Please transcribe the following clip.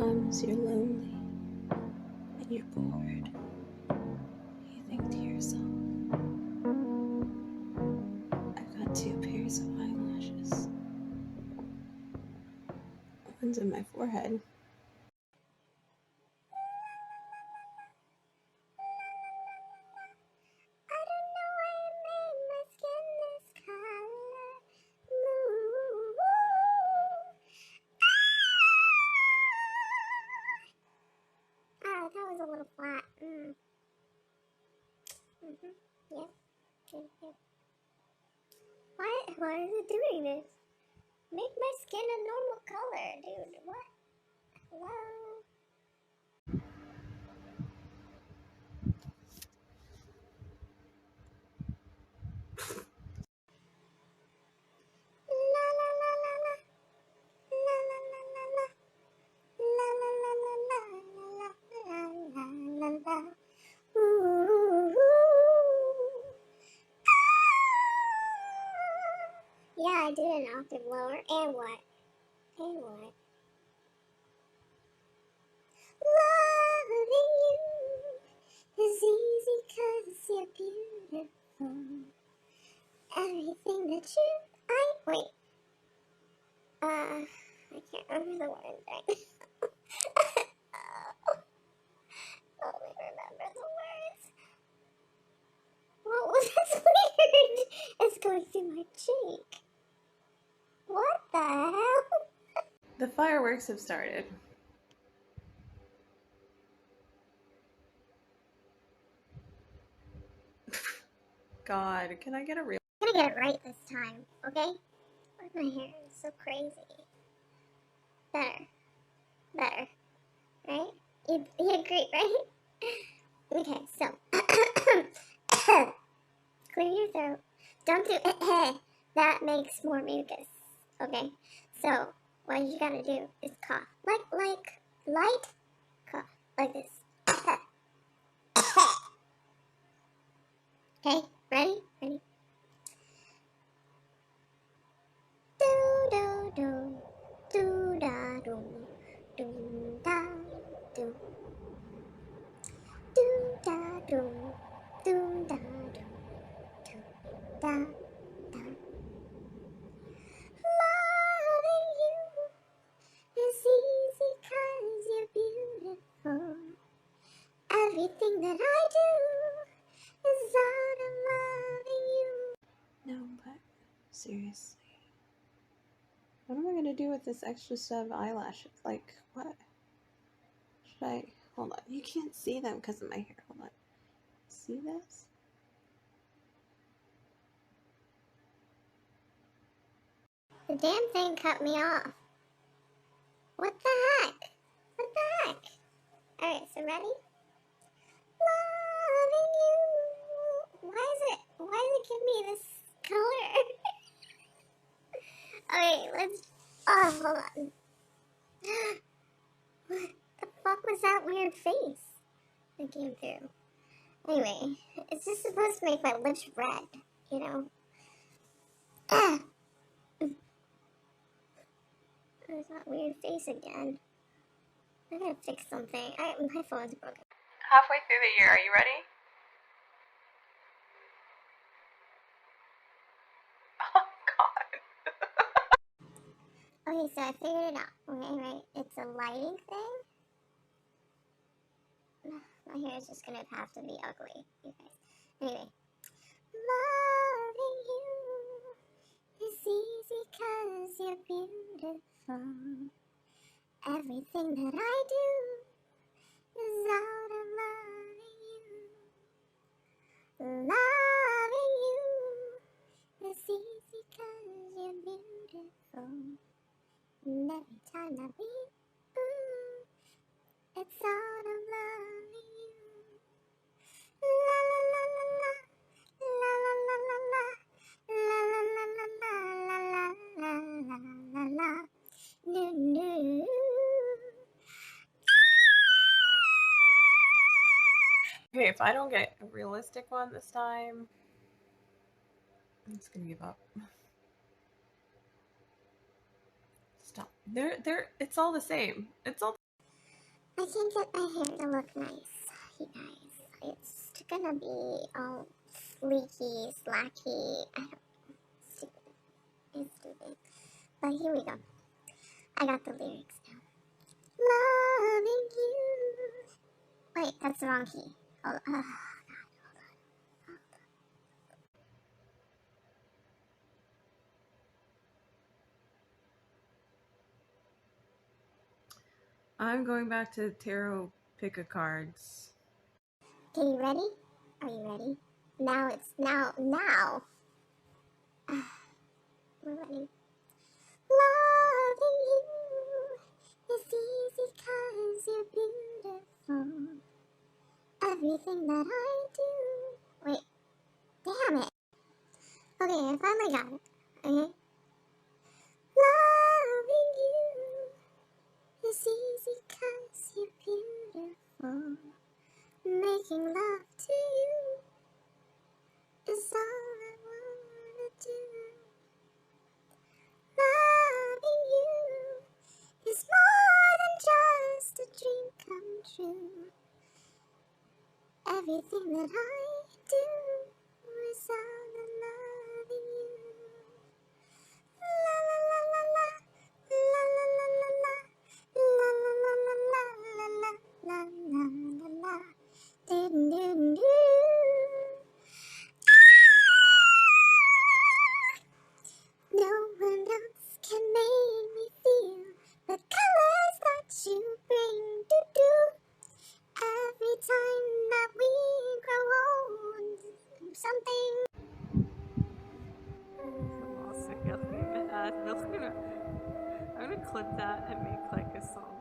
Sometimes you're lonely and you're bored. You think to yourself, I've got 2 pairs of eyelashes. One's in my forehead. That was a little flat. Yep. Why is it doing this? Make my skin a normal color, dude. What? Hello? La la la la la. La la la la la. La la la la la. La la la la la. Ooh. Yeah, I did an octave lower. And what? And what? Loving you is easy 'cause you're beautiful. Everything that wait. I can't remember the words right. Let me remember the words. What was this weird? It's going through my cheek. What the hell? The fireworks have started. God, can I get a real... I'm gonna get it right this time, okay? My hair is so crazy. Better. Right? You agree, right? Okay, so clear your throat. Don't do that makes more mucus. Okay? So what you gotta do is cough. Light cough. Like this. Okay? Ready? Ready? Do do do do da do do da do do da do do da do do da da. Loving you is easy 'cause you're beautiful. Everything that I do is out of loving you. No, but seriously. What am I gonna do with this extra set of eyelashes? Like, what? Should I... Hold on. You can't see them because of my hair. Hold on. See this? The damn thing cut me off. What the heck? What the heck? Alright, so ready? Loving you. Why does it give me this color? Okay, let's... Oh, hold on. What the fuck was that weird face that came through? Anyway, it's just supposed to make my lips red, you know? There's that weird face again. I gotta fix something. My phone's broken. Halfway through the year, are you ready? Oh, God. Okay, so I figured it out. Okay, right? It's a lighting thing. My hair is just gonna have to be ugly, you guys. Anyway. Loving you is easy 'cause you're beautiful. Everything that I do is out of loving you. Loving you is easy 'cause you're beautiful. And every time that we it's out of loving you. La la la la la. La la la la la. La la la la la. La la la la la. No, no. Okay, if I don't get a realistic one this time, I'm just gonna give up. Stop. It's all the same. It's all... I can't get my hair to look nice, you guys. It's gonna be all sleeky, slacky. I don't. Stupid. It's stupid. But here we go. I got the lyrics now. Loving you. Wait, that's the wrong key. Hold on. I'm going back to tarot pick-a-cards. Okay, you ready? Are you ready? Now it's now. We're ready. Loving you is easy 'cause you're beautiful. Everything that I do. Wait, damn it. Okay, I finally got it. Okay. Loving you is easy 'cause you're beautiful. Making love to you is all I wanna do. Loving you is more than just a dream come true. Everything that I do is all I loving you. La la la la la, la la la la la, la la la la la la la la la la. Do do do. No one else can make me feel the colors that you bring. Do do. Every time that we grow old, something. I'm also yelling at. I'm gonna clip that and make like a song.